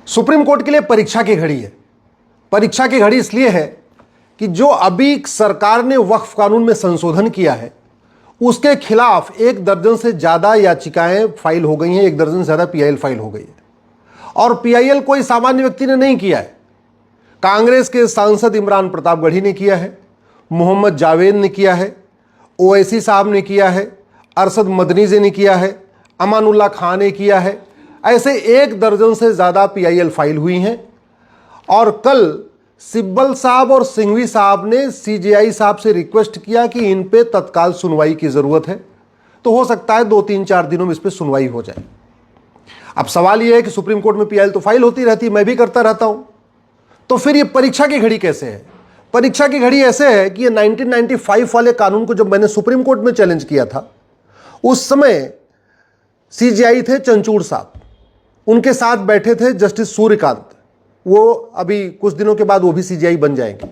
Supreme court के लिए परीक्षा की घड़ी है। परीक्षा की घड़ी इसलिए है कि जो अभी सरकार ने वक्फ कानून में संशोधन किया है उसके खिलाफ 1 दर्जन से ज्यादा याचिकाएं फाइल हो गई हैं, 1 दर्जन से ज्यादा पीआईएल फाइल हो गई है। और पीआईएल कोई सामान्य व्यक्ति ने नहीं किया है। कांग्रेस के सांसद इमरान प्रतापगढ़ी ने किया है, मोहम्मद जावेद ने किया है, ओवैसी साहब ने किया है, अरशद मदनी जी ने किया है, अमानुल्लाह खान ने किया है। ऐसे 1 दर्जन से ज्यादा पीआईएल फाइल हुई हैं। और कल सिब्बल साहब और सिंघवी साहब ने सीजेआई साहब से रिक्वेस्ट किया कि इन पे तत्काल सुनवाई की जरूरत है, तो हो सकता है 2-3-4 दिनों में इस पे सुनवाई हो जाए। अब सवाल यह है कि सुप्रीम कोर्ट में पीआईएल तो फाइल होती रहती, मैं भी करता रहता हूं, तो फिर ये परीक्षा की घड़ी कैसे है? परीक्षा की घड़ी ऐसे है कि ये 1995 वाले कानून को जब मैंने सुप्रीम कोर्ट में चैलेंज किया था, उस समय सीजेआई थे चंचूड़ साहब, उनके साथ बैठे थे जस्टिस सूर्यकांत, वो अभी कुछ दिनों के बाद वो भी सीजेआई बन जाएंगे।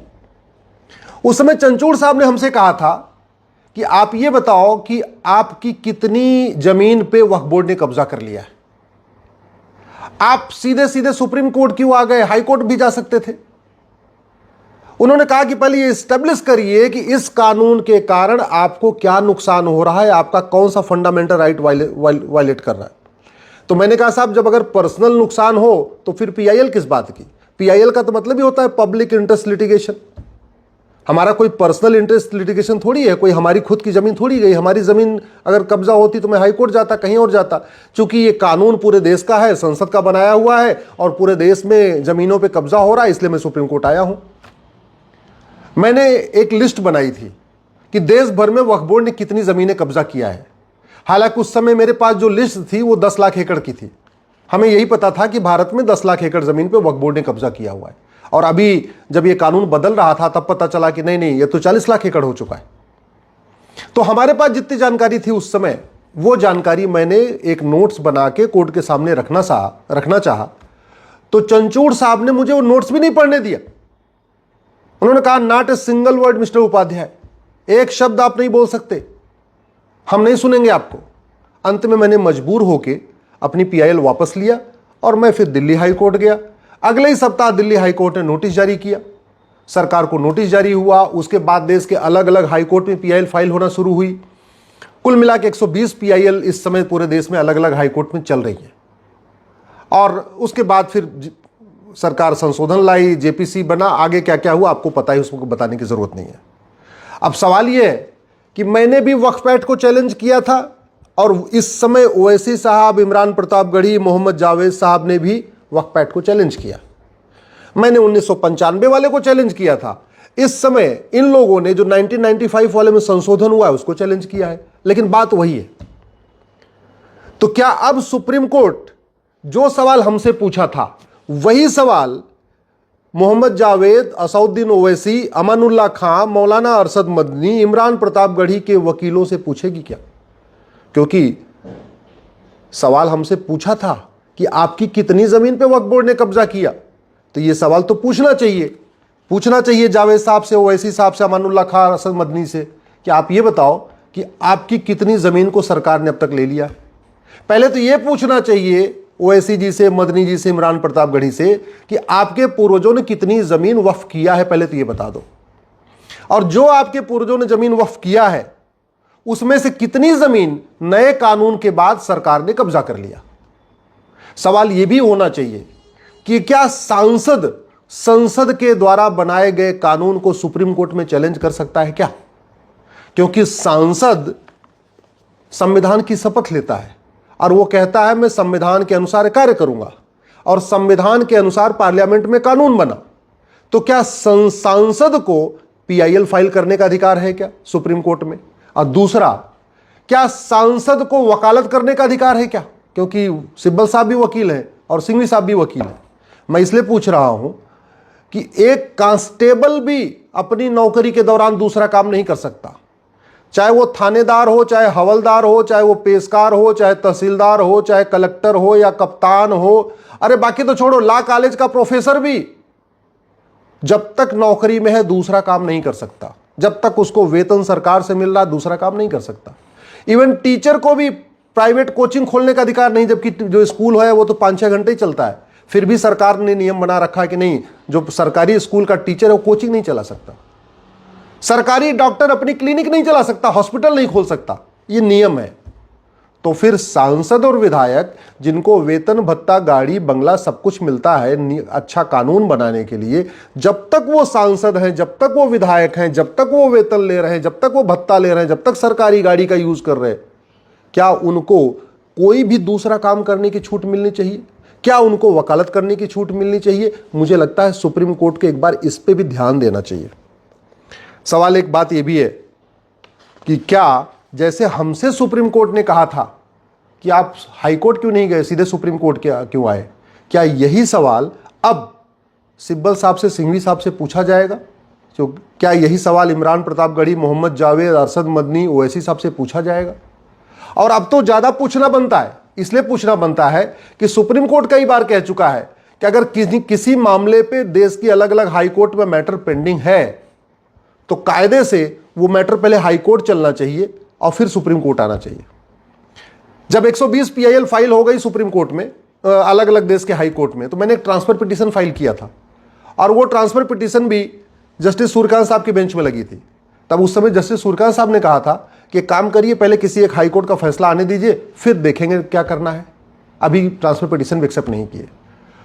उस समय चंचूड़ साहब ने हमसे कहा था कि आप ये बताओ कि आपकी कितनी जमीन पे वक्फ बोर्ड ने कब्जा कर लिया है। आप सीधे सीधे सुप्रीम कोर्ट क्यों आ गए? हाई कोर्ट भी जा सकते थे। उन्होंने कहा कि पहले ये एस्टेब्लिश करिए कि इस कानून के कारण आपको क्या नुकसान हो रहा है, आपका कौन सा फंडामेंटल राइट वायलेट कर रहा है। तो मैंने कहा साहब, जब अगर पर्सनल नुकसान हो तो फिर पीआईएल किस बात की? पीआईएल का तो मतलब ही होता है पब्लिक इंटरेस्ट लिटिगेशन। हमारा कोई पर्सनल इंटरेस्ट लिटिगेशन थोड़ी है, कोई हमारी खुद की जमीन थोड़ी गई। हमारी जमीन अगर कब्जा होती तो मैं हाई कोर्ट जाता, कहीं और जाता। चूंकि ये कानून पूरे देश का है, संसद का बनाया हुआ है और पूरे देश में जमीनों पे कब्जा हो रहा है, इसलिए मैं सुप्रीम कोर्ट आया हूं। मैंने एक लिस्ट बनाई थी कि देश भर में वक्फ बोर्ड ने कितनी जमीनें कब्जा किया है। हालांकि उस समय मेरे पास जो लिस्ट थी वो 10 लाख एकड़ की थी। हमें यही पता था कि भारत में 10 लाख एकड़ जमीन पे वक्फ बोर्ड ने कब्जा किया हुआ है। और अभी जब ये कानून बदल रहा था तब पता चला कि नहीं, ये तो 40 लाख एकड़ हो चुका है। तो हमारे पास जितनी जानकारी थी उस समय, वो जानकारी मैंने एक नोट्स बना के कोर्ट के सामने रखना चाहा। तो चंचूड़ साहब ने मुझे वो नोट्स भी नहीं पढ़ने दिया। उन्होंने कहा, not a single word mister Upadhyay, एक शब्द आप नहीं बोल सकते, हम नहीं सुनेंगे आपको। अंत में मैंने मजबूर होकर अपनी पीआईएल वापस लिया और मैं फिर दिल्ली हाई कोर्ट गया। अगले ही सप्ताह दिल्ली हाई कोर्ट ने नोटिस जारी किया, सरकार को नोटिस जारी हुआ। उसके बाद देश के अलग अलग हाई कोर्ट में पीआईएल फाइल होना शुरू हुई। कुल मिला के 120 पीआईएल इस समय पूरे देश में अलग अलग हाई कोर्ट में चल रही है। और उसके बाद फिर सरकार संशोधन लाई, जेपीसी बना, आगे क्या क्या हुआ आपको पता है, उसको बताने की जरूरत नहीं है। अब सवाल यह है कि मैंने भी वक्फ एक्ट को चैलेंज किया था और इस समय ओवैसी साहब, इमरान प्रतापगढ़ी, मोहम्मद जावेद साहब ने भी वक्फ एक्ट को चैलेंज किया। मैंने 1995 वाले को चैलेंज किया था। इस समय इन लोगों ने जो 1995 वाले में संशोधन हुआ है उसको चैलेंज किया है। लेकिन बात वही है। तो क्या अब सुप्रीम कोर्ट जो सवाल हमसे पूछा था वही सवाल मोहम्मद जावेद, असउद्दीन ओवैसी, अमानुल्लाह खान, मौलाना अरशद मदनी, इमरान प्रतापगढ़ी के वकीलों से पूछेगी क्या? क्योंकि सवाल हमसे पूछा था कि आपकी कितनी जमीन पे वक्फ बोर्ड ने कब्जा किया, तो यह सवाल तो पूछना चाहिए जावेद साहब से, ओवैसी साहब से, अमानुल्लाह खान, अरशद मदनी से कि आप ये बताओ कि आपकी कितनी जमीन को सरकार ने अब तक ले लिया। पहले तो यह पूछना चाहिए ओवैसी जी से, मदनी जी से, इमरान प्रतापगढ़ी से कि आपके पूर्वजों ने कितनी जमीन वक्फ किया है, पहले तो यह बता दो। और जो आपके पूर्वजों ने जमीन वक्फ किया है उसमें से कितनी जमीन नए कानून के बाद सरकार ने कब्जा कर लिया। सवाल यह भी होना चाहिए कि क्या संसद के द्वारा बनाए गए कानून को सुप्रीम कोर्ट में चैलेंज कर सकता है क्या? क्योंकि सांसद संविधान की शपथ लेता है और वो कहता है मैं संविधान के अनुसार कार्य करूंगा, और संविधान के अनुसार पार्लियामेंट में कानून बना। तो क्या सांसद को पीआईएल फाइल करने का अधिकार है क्या सुप्रीम कोर्ट में? और दूसरा, क्या सांसद को वकालत करने का अधिकार है क्या? क्योंकि सिब्बल साहब भी वकील हैं और सिंघवी साहब भी वकील हैं। मैं इसलिए पूछ रहा हूं कि एक कांस्टेबल भी अपनी नौकरी के दौरान दूसरा काम नहीं कर सकता, चाहे वो थानेदार हो, चाहे हवलदार हो, चाहे वो पेशकार हो, चाहे तहसीलदार हो, चाहे कलेक्टर हो या कप्तान हो। अरे बाकी तो छोड़ो, लॉ कॉलेज का प्रोफेसर भी जब तक नौकरी में है दूसरा काम नहीं कर सकता। जब तक उसको वेतन सरकार से मिल रहा दूसरा काम नहीं कर सकता। इवन टीचर को भी प्राइवेट कोचिंग खोलने का अधिकार नहीं, जबकि जो स्कूल है वो तो 5-6 घंटे ही चलता है। फिर भी सरकार ने नियम बना रखा है कि नहीं, जो सरकारी स्कूल का टीचर है वो कोचिंग नहीं चला सकता, सरकारी डॉक्टर अपनी क्लिनिक नहीं चला सकता, हॉस्पिटल नहीं खोल सकता, ये नियम है। तो फिर सांसद और विधायक जिनको वेतन भत्ता गाड़ी बंगला सब कुछ मिलता है अच्छा कानून बनाने के लिए, जब तक वो सांसद हैं, जब तक वो विधायक हैं, जब तक वो वेतन ले रहे हैं, जब तक वो भत्ता ले रहे हैं, जब तक सरकारी गाड़ी का यूज कर रहे हैं, क्या उनको कोई भी दूसरा काम करने की छूट मिलनी चाहिए? क्या उनको वकालत करने की छूट मिलनी चाहिए? मुझे लगता है सुप्रीम कोर्ट को एक बार इस पे भी ध्यान देना चाहिए। सवाल एक बात यह भी है कि क्या जैसे हमसे सुप्रीम कोर्ट ने कहा था कि आप हाई कोर्ट क्यों नहीं गए, सीधे सुप्रीम कोर्ट क्यों आए, क्या यही सवाल अब सिब्बल साहब से, सिंघवी साहब से पूछा जाएगा? तो क्या यही सवाल इमरान प्रतापगढ़ी, मोहम्मद जावेद, अरशद मदनी, ओवैसी साहब से पूछा जाएगा? और अब तो ज्यादा पूछना बनता है, इसलिए पूछना बनता है कि सुप्रीम कोर्ट कई बार कह चुका है कि अगर किसी मामले पे देश की अलग अलग हाई कोर्ट में मैटर पेंडिंग है तो कायदे से वो मैटर पहले हाई कोर्ट चलना चाहिए और फिर सुप्रीम कोर्ट आना चाहिए। जब 120 PIL फाइल हो गई सुप्रीम कोर्ट में, अलग अलग देश के हाई कोर्ट में, तो मैंने एक ट्रांसफर पिटीशन फाइल किया था और वो ट्रांसफर पिटीशन भी जस्टिस सूर्यकांत साहब की बेंच में लगी थी। तब उस समय जस्टिस सूर्यकांत साहब ने कहा था कि काम करिए, पहले किसी एक हाई कोर्ट का फैसला आने दीजिए, फिर देखेंगे क्या करना है। अभी ट्रांसफर पिटीशन भी एक्सेप्ट नहीं किए।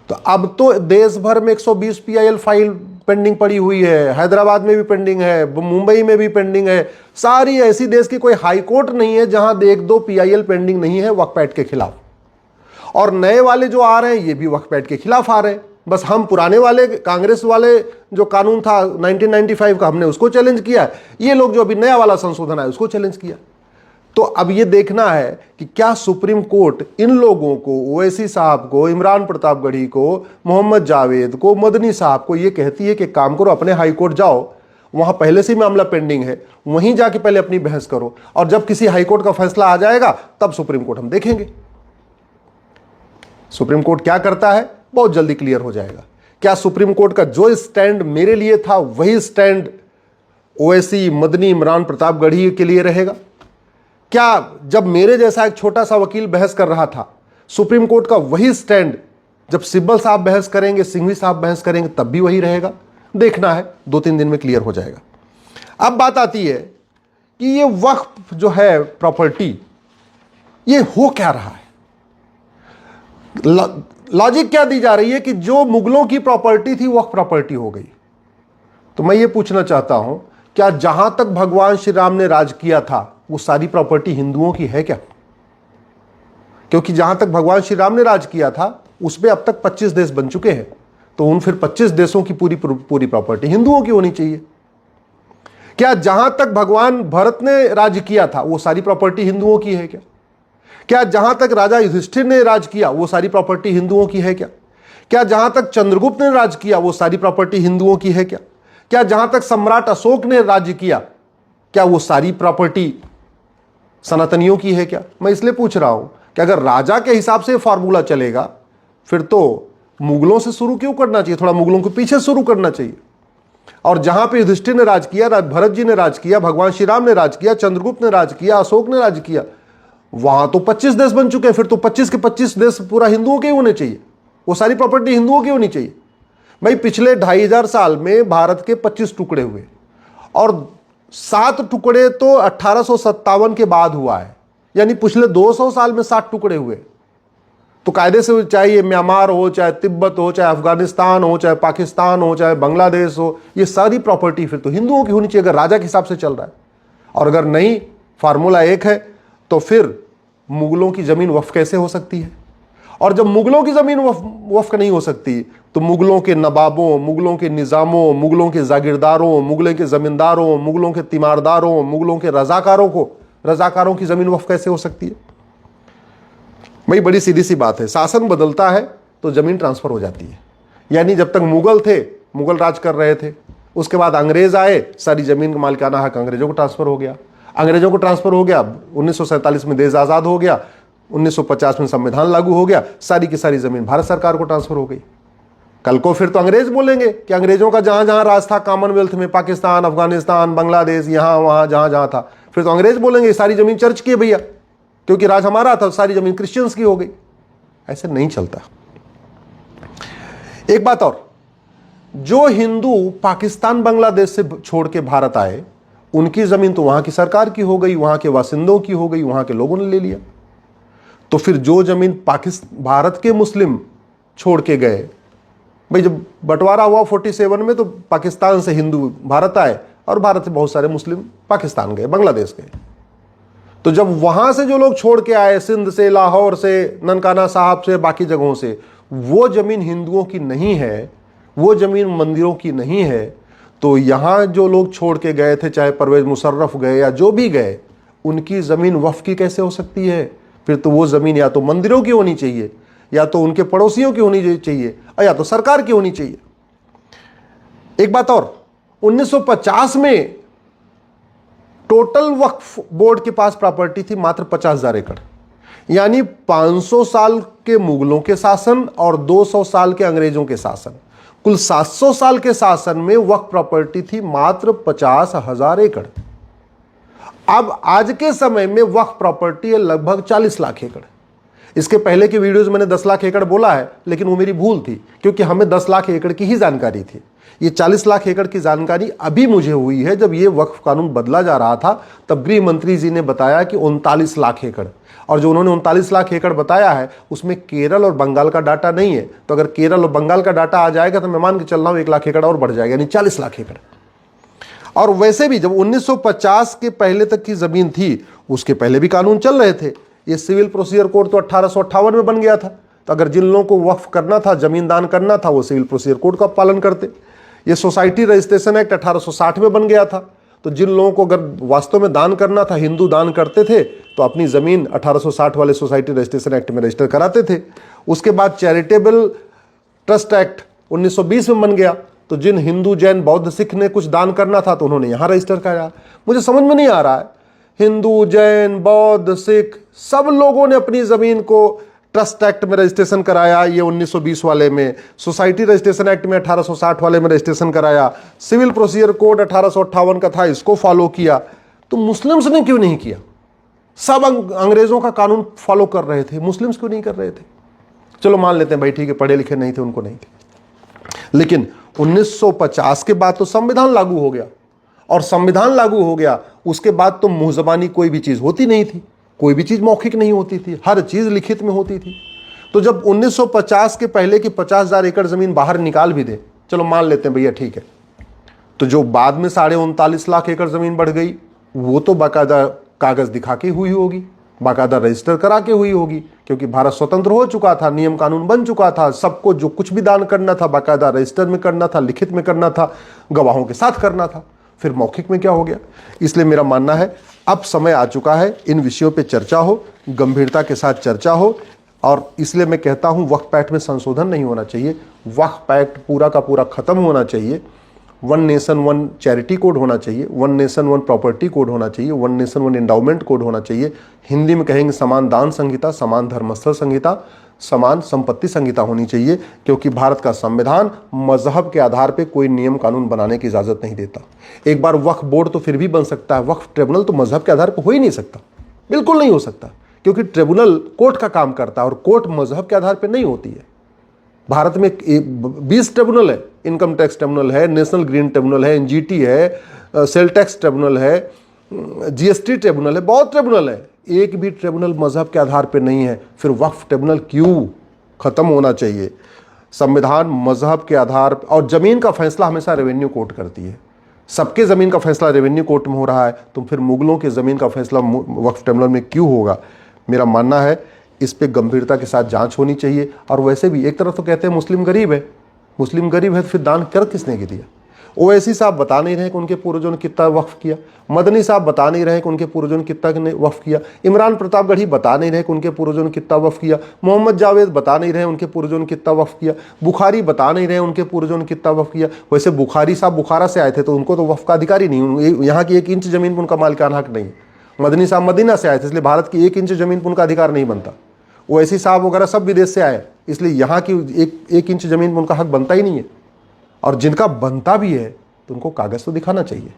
तो अब तो देश भर में 120 PIL फाइल पेंडिंग पड़ी हुई है, हैदराबाद में भी पेंडिंग है, मुंबई में भी पेंडिंग है। सारी ऐसी देश की कोई हाई कोर्ट नहीं है जहां 1-2 PIL पेंडिंग नहीं है वक्फ एक्ट के खिलाफ। और नए वाले जो आ रहे हैं ये भी वक्फ एक्ट के खिलाफ आ रहे हैं। बस हम पुराने वाले कांग्रेस वाले जो कानून था 1995 का, हमने उसको चैलेंज किया, ये लोग जो अभी नया वाला संशोधन है उसको चैलेंज किया। तो अब ये देखना है कि क्या सुप्रीम कोर्ट इन लोगों को, ओवैसी साहब को, इमरान प्रतापगढ़ी को, मोहम्मद जावेद को, मदनी साहब को, ये कहती है कि काम करो, अपने हाई कोर्ट जाओ, वहां पहले से ही मामला पेंडिंग है, वहीं जाके पहले अपनी बहस करो, और जब किसी हाई कोर्ट का फैसला आ जाएगा तब सुप्रीम कोर्ट हम देखेंगे। सुप्रीम कोर्ट क्या करता है बहुत जल्दी क्लियर हो जाएगा। क्या सुप्रीम कोर्ट का जो स्टैंड मेरे लिए था वही स्टैंड ओवैसी, मदनी, इमरान प्रतापगढ़ी के लिए रहेगा? क्या जब मेरे जैसा एक छोटा सा वकील बहस कर रहा था, सुप्रीम कोर्ट का वही स्टैंड जब सिब्बल साहब बहस करेंगे, सिंघवी साहब बहस करेंगे, तब भी वही रहेगा? देखना है, 2-3 दिन में क्लियर हो जाएगा। अब बात आती है कि ये वक्फ जो है प्रॉपर्टी, ये हो क्या रहा है? लॉजिक क्या दी जा रही है कि जो मुगलों की प्रॉपर्टी थी वक्फ प्रॉपर्टी हो गई। तो मैं ये पूछना चाहता हूं, क्या जहां तक भगवान श्री राम ने राज किया था वो सारी प्रॉपर्टी हिंदुओं की है क्या? क्योंकि जहां तक भगवान श्री राम ने राज किया था उसमें अब तक 25 देश बन चुके हैं, तो उन फिर 25 देशों की पूरी प्रॉपर्टी हिंदुओं की होनी चाहिए। क्या जहां तक भगवान भरत ने राज किया था वो सारी प्रॉपर्टी हिंदुओं की है क्या? क्या जहां तक राजा युधिष्ठिर ने राज किया वो सारी प्रॉपर्टी हिंदुओं की है क्या? क्या जहां तक चंद्रगुप्त ने राज किया वो सारी प्रॉपर्टी हिंदुओं की है क्या? क्या जहां तक सम्राट अशोक ने राज्य किया क्या वो सारी प्रॉपर्टी सनातनियों की है क्या? मैं इसलिए पूछ रहा हूं कि अगर राजा के हिसाब से फॉर्मूला चलेगा फिर तो मुगलों से शुरू क्यों करना चाहिए, थोड़ा मुगलों के पीछे शुरू करना चाहिए। और जहां पे युधिष्ठिर ने राज किया, भरत जी ने राज किया, भगवान श्री राम ने राज किया, चंद्रगुप्त ने राज किया, अशोक ने राज किया, वहां तो 25 देश बन चुके हैं, फिर तो 25 के 25 देश पूरा हिंदुओं के ही होने चाहिए, वो सारी प्रॉपर्टी हिंदुओं की होनी चाहिए। भाई पिछले 2500 साल में भारत के 25 टुकड़े हुए और 7 टुकड़े तो 1857 के बाद हुआ है, यानी पिछले 200 साल में 7 टुकड़े हुए। तो कायदे से चाहे ये म्यांमार हो, चाहे तिब्बत हो, चाहे अफगानिस्तान हो, चाहे पाकिस्तान हो, चाहे बांग्लादेश हो, ये सारी प्रॉपर्टी फिर तो हिंदुओं की होनी चाहिए अगर राजा के हिसाब से चल रहा है। और अगर नहीं, फार्मूला एक है, तो फिर मुगलों की जमीन वक्फ कैसे हो सकती है? और जब मुगलों की जमीन वक्फ नहीं हो सकती तो मुगलों के नवाबों, मुगलों के निजामों, मुगलों के जागीरदारों, मुगलों के जमींदारों, मुगलों के तीमारदारों, मुगलों के रजाकारों की जमीन वक्फ कैसे हो सकती है? भाई बड़ी सीधी सी बात है, शासन बदलता है तो जमीन ट्रांसफर हो जाती है। यानी जब तक मुगल थे, मुगल राज कर रहे थे, उसके बाद अंग्रेज आए, सारी जमीन का मालिकाना हक अंग्रेजों को ट्रांसफर हो गया। 1947 में देश आजाद हो गया, 1950 में संविधान लागू हो गया, सारी की सारी जमीन भारत सरकार को ट्रांसफर हो गई। कल को फिर तो अंग्रेज बोलेंगे कि अंग्रेजों का जहां जहां राज था कॉमनवेल्थ में, पाकिस्तान, अफगानिस्तान, बांग्लादेश, यहां वहां जहां जहां था, फिर तो अंग्रेज बोलेंगे सारी जमीन चर्च की है भैया, क्योंकि राज हमारा था, सारी जमीन क्रिश्चियंस की हो गई। ऐसे नहीं चलता। एक बात और, जो हिंदू पाकिस्तान बांग्लादेश से छोड़ के भारत आए, उनकी जमीन तो वहां की सरकार की हो गई, वहां के बासिंदों की हो गई, वहां के लोगों ने ले लिया। तो फिर जो जमीन भारत के मुस्लिम छोड़ के गए, भाई जब बंटवारा हुआ 47 में, तो पाकिस्तान से हिंदू भारत आए और भारत से बहुत सारे मुस्लिम पाकिस्तान गए, बांग्लादेश गए। तो जब वहां से जो लोग छोड़ के आए, सिंध से, लाहौर से, ननकाना साहब से, बाकी जगहों से, वो जमीन हिंदुओं की नहीं है, वो जमीन मंदिरों की नहीं है, तो यहां जो लोग छोड़ के गए थे, चाहे परवेज मुशर्रफ गए या जो भी गए, उनकी जमीन वक्फ की कैसे हो सकती है? फिर तो वो जमीन या तो मंदिरों की होनी चाहिए, या तो उनके पड़ोसियों की होनी चाहिए, या तो सरकार की होनी चाहिए। एक बात और, 1950 में टोटल वक्फ बोर्ड के पास प्रॉपर्टी थी मात्र 50,000 एकड़, यानी 500 साल के मुगलों के शासन और 200 साल के अंग्रेजों के शासन, कुल 700 साल के शासन में वक्फ प्रॉपर्टी थी मात्र 50,000 एकड़। अब आज के समय में वक्फ प्रॉपर्टी है लगभग 40 लाख एकड़। इसके पहले के वीडियोज मैंने 10 लाख एकड़ बोला है, लेकिन वो मेरी भूल थी, क्योंकि हमें 10 लाख एकड़ की ही जानकारी थी। ये 40 लाख एकड़ की जानकारी अभी मुझे हुई है, जब ये वक्फ कानून बदला जा रहा था, तब गृह मंत्री जी ने बताया कि 39 लाख एकड़, और जो उन्होंने 39 लाख एकड़ बताया है, उसमें केरल और बंगाल का डाटा नहीं है। तो अगर केरल और बंगाल का डाटा आ जाएगा तो मैं मान के चल रहा हूं 1 लाख एकड़ और बढ़ जाएगा, यानी 40 लाख एकड़। और वैसे भी जब 1950 के पहले तक की जमीन थी, उसके पहले भी कानून चल रहे थे। ये सिविल प्रोसीजर कोड तो 1858 में बन गया था, तो अगर जिन लोगों को वक्फ करना था, जमीन दान करना था, वो सिविल प्रोसीजर कोड का पालन करते। ये सोसाइटी रजिस्ट्रेशन एक्ट 1860 में बन गया था, तो जिन लोगों को अगर वास्तव में दान करना था, हिंदू दान करते थे, तो अपनी जमीन 1860 वाले सोसाइटी रजिस्ट्रेशन एक्ट में रजिस्टर कराते थे। उसके बाद चैरिटेबल ट्रस्ट एक्ट 1920 में बन गया, तो जिन हिंदू, जैन, बौद्ध, सिख ने कुछ दान करना था, तो उन्होंने यहां रजिस्टर कराया। मुझे समझ में नहीं आ रहा है, हिंदू, जैन, बौद्ध, सिख सब लोगों ने अपनी जमीन को ट्रस्ट एक्ट में रजिस्ट्रेशन कराया, ये 1920 वाले में, सोसाइटी रजिस्ट्रेशन एक्ट में 1860 वाले में रजिस्ट्रेशन कराया, सिविल प्रोसीजर कोड 1858 का था, इसको फॉलो किया। तो मुस्लिम्स ने क्यों नहीं किया? सब अंग्रेजों का कानून फॉलो कर रहे थे, मुस्लिम्स क्यों नहीं कर रहे थे? चलो मान लेते हैं भाई, ठीक है, पढ़े लिखे नहीं थे, उनको नहीं थे। लेकिन 1950 के बाद तो संविधान लागू हो गया, और संविधान लागू हो गया उसके बाद तो मुंह जबानी कोई भी चीज होती नहीं थी, कोई भी चीज मौखिक नहीं होती थी, हर चीज लिखित में होती थी। तो जब 1950 के पहले की 50,000 एकड़ जमीन बाहर निकाल भी दे, चलो मान लेते हैं भैया ठीक है, तो जो बाद में 39.5 लाख एकड़ जमीन बढ़ गई, वो तो बाकायदा कागज दिखा के हुई होगी, बाकायदा रजिस्टर करा के हुई होगी, क्योंकि भारत स्वतंत्र हो चुका था, नियम कानून बन चुका था, सबको जो कुछ भी दान करना था बाकायदा रजिस्टर में करना था, लिखित में करना था, गवाहों के साथ करना था। फिर मौखिक में क्या हो गया? इसलिए मेरा मानना है अब समय आ चुका है, इन विषयों पे चर्चा हो, गंभीरता के साथ चर्चा हो। और इसलिए मैं कहता हूं वक्फ एक्ट में संशोधन नहीं होना चाहिए, वक्फ एक्ट पूरा का पूरा खत्म होना चाहिए। 1 नेशन 1 चैरिटी कोड होना चाहिए, 1 नेशन 1 प्रॉपर्टी कोड होना चाहिए, 1 नेशन 1 एंडाउमेंट कोड होना चाहिए। हिंदी में कहेंगे समान दान संहिता, समान धर्मस्थल संहिता, समान संपत्ति संहिता होनी चाहिए, क्योंकि भारत का संविधान मजहब के आधार पर कोई नियम कानून बनाने की इजाजत नहीं देता। एक बार वक्फ बोर्ड तो फिर भी बन सकता है, वक्फ ट्रिब्यूनल तो मजहब के आधार पर हो ही नहीं सकता, बिल्कुल नहीं हो सकता, क्योंकि ट्रिब्यूनल कोर्ट का काम करता है और कोर्ट मजहब के आधार पर नहीं होती है। भारत में 20 ट्रिब्यूनल है, इनकम टैक्स ट्रिब्यूनल है, नेशनल ग्रीन ट्रिब्यूनल है, एनजीटी है, सेल टैक्स ट्रिब्यूनल है, जीएसटी ट्रिब्यूनल है, बहुत ट्रिब्यूनल है, एक भी ट्रिब्यूनल मजहब के आधार पर नहीं है। फिर वक्फ ट्रिब्यूनल क्यों? खत्म होना चाहिए। संविधान मजहब के आधार, और जमीन का फैसला हमेशा रेवेन्यू कोर्ट करती है, सबके जमीन का फैसला रेवेन्यू कोर्ट में हो रहा है, तो फिर मुगलों के जमीन का फैसला वक्फ ट्रिब्यूनल में क्यों होगा? मेरा मानना है इस पे गंभीरता के साथ जांच होनी चाहिए। और वैसे भी एक तरफ तो कहते हैं मुस्लिम गरीब है, मुस्लिम गरीब है तो फिर दान कर किसने दिया? ओवैसी साहब बता नहीं रहे कि उनके पूर्वजों ने कितना वक्फ किया, मदनी साहब बता नहीं रहे कि उनके पूर्वजों ने कितना वक्फ किया, इमरान प्रतापगढ़ी बता नहीं रहे कि उनके पूर्वजों ने कितना वक्फ किया, मोहम्मद जावेद बता नहीं रहे उनके पूर्वजों ने कितना वक्फ किया, बुखारी बता नहीं रहे उनके पूर्वजों ने कितना वक्फ किया। वैसे बुखारी साहब बुखारा से आए थे तो उनको तो वक्फ का अधिकार ही नहीं, यहाँ की 1 इंच जमीन पर उनका मालिकाना हक नहीं। मदनी साहब मदीना से आए थे, इसलिए भारत की 1 इंच जमीन पर उनका अधिकार नहीं बनता। ओवैसी साहब वगैरह सब विदेश से आए, इसलिए यहाँ की एक इंच जमीन पर उनका हक बनता ही नहीं है। और जिनका बनता भी है तो उनको कागज तो दिखाना चाहिए।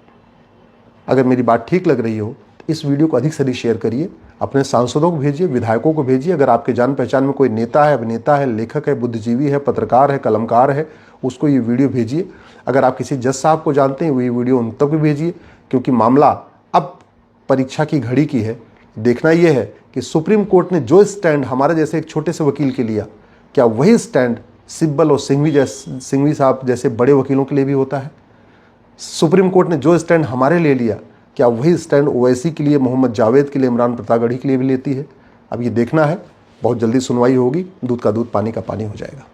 अगर मेरी बात ठीक लग रही हो तो इस वीडियो को अधिक से अधिक शेयर करिए, अपने सांसदों को भेजिए, विधायकों को भेजिए। अगर आपके जान पहचान में कोई नेता है, अभिनेता है, लेखक है, बुद्धिजीवी है, पत्रकार है, कलमकार है, उसको ये वीडियो भेजिए। अगर आप किसी जज साहब को जानते हैं, वो ये वीडियो उन तक भी भेजिए, क्योंकि मामला अब परीक्षा की घड़ी की है। देखना यह है कि सुप्रीम कोर्ट ने जो स्टैंड हमारे जैसे एक छोटे से वकील के लिया, क्या वही स्टैंड सिब्बल और सिंघवी साहब जैसे बड़े वकीलों के लिए भी होता है? सुप्रीम कोर्ट ने जो स्टैंड हमारे लिए लिया, क्या वही स्टैंड ओवैसी के लिए, मोहम्मद जावेद के लिए, इमरान प्रतापगढ़ी के लिए भी लेती है? अब ये देखना है। बहुत जल्दी सुनवाई होगी, दूध का दूध पानी का पानी हो जाएगा।